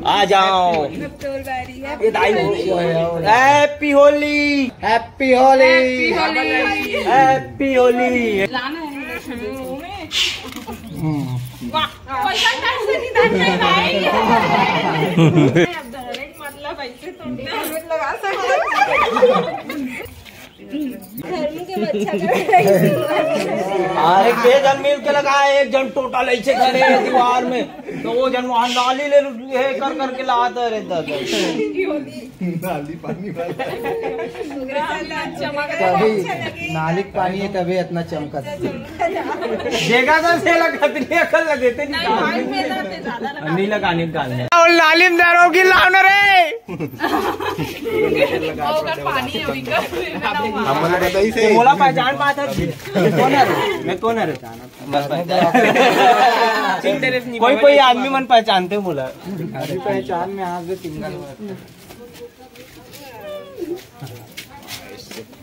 आ जाओ। Happy Holi, happy Holi, happy Holi. मतलब ऐसे तो लगा सकते अरे के जन मिल के लगाए, एक जन टोटल ऐसे करे दीवार में, तो वो जन वहाँ नाली ले कर करके लाता रहता था। नाली पानी वाला तभी नाली पानी है तभी इतना चमका देखा था से लगे थे नहीं लगाने निकालने और नाली में दारों की लाने रे बोला पहचान बात है मैं कौन है कोई कोई आदमी मन पहचानते बोला पहचान में आगे सिंगल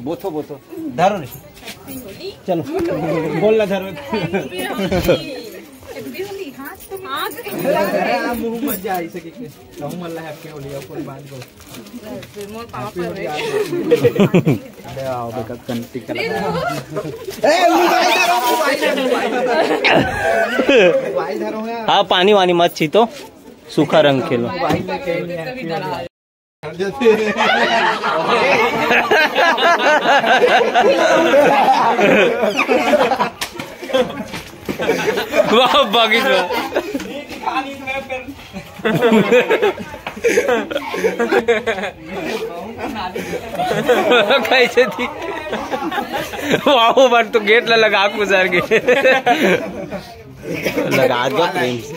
बोथो बोथो धरो रे चलो बोल ना धरो मुंह मत जा ऐसे के कहूं मल्ला हैप्पी होली और कोई बात को मोर पापा अरे आओ बेटा कंटी कर भाई धरो यार हां पानी वानी मत छी तो सूखा रंग खेलो वाह बागी कैसे थी वाह बार तो गेट लगा गुजर गए लगा दो प्रेम से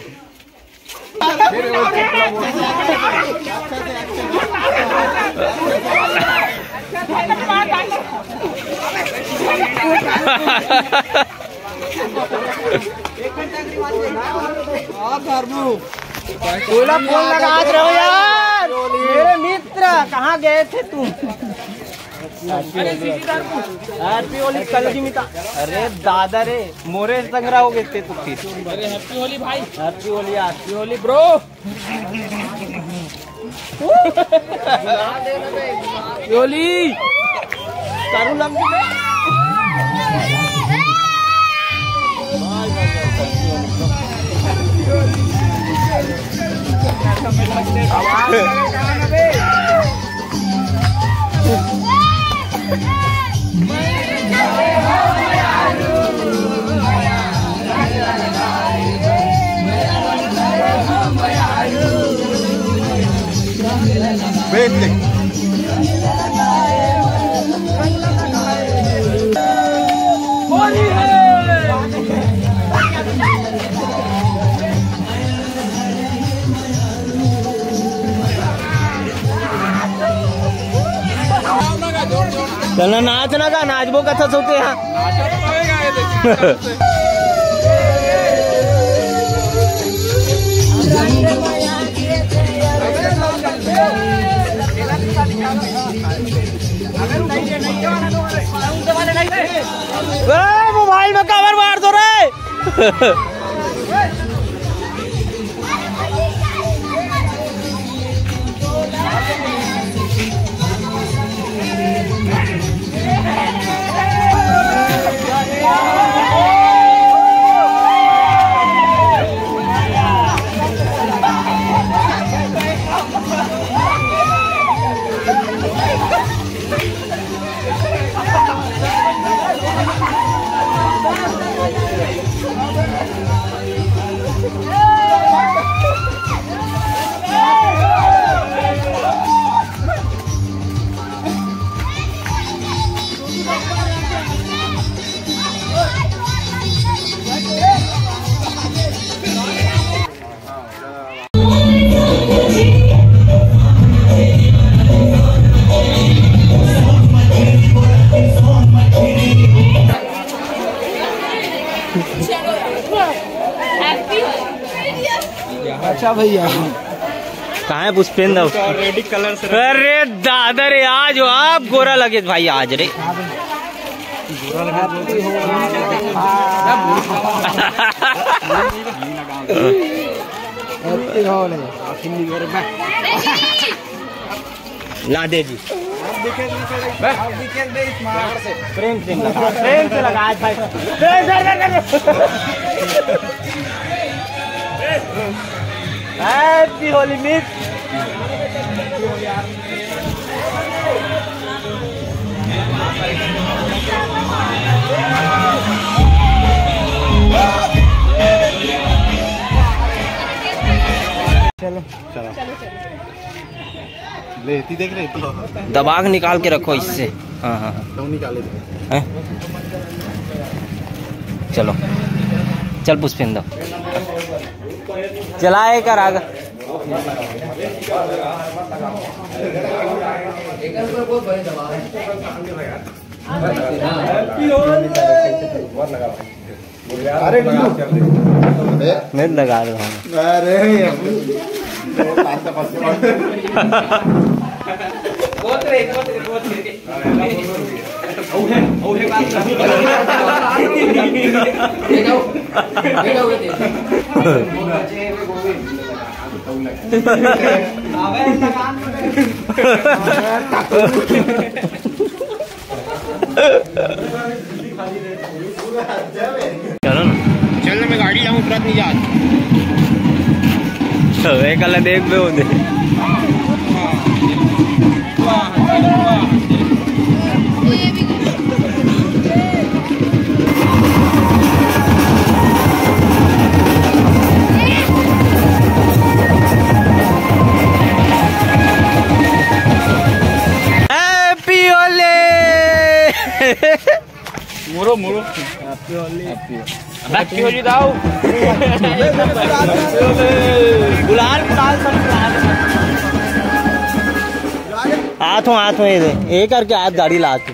फोन लगा रहे हो यार मेरे मित्र कहाँ गए थे तुम हैप्पी होली कल की मिता अरे दादा रे मोरे संग्रह हो गए थे तुम फिर अरे हैप्पी होली भाई हैप्पी होली ब्रो होली करू लंबी चलो नाच ना का नाचबो कथा सोते हैं मोबाइल में कवर मार दो रे अच्छा भैया कहाँ है पुष्पेंद्र रेडी कलर से अरे दादा रे आज आप गोरा लगे भाई आज रे हैप्पी होली। ला दे जी। प्रेम से लगा भाई। Happy Holi miss. चलो चलो लेती देख लेती दबाग निकाल के रखो इससे। हाँ हाँ तो निकाले हैं? चलो चल पुष्पेंद्र चलाए कर आगे। अरे मैं लगा रहा हूँ। अरे चलो ना चल मैं गाड़ी लाऊं तुरंत नहीं जा। एक अलग देख में होते हैप्पी होली। मुरो मुरो हैप्पी होली दाओ। गुलाल गुलाल सब हाथों हाथों ये करके हाथ गाड़ी ला के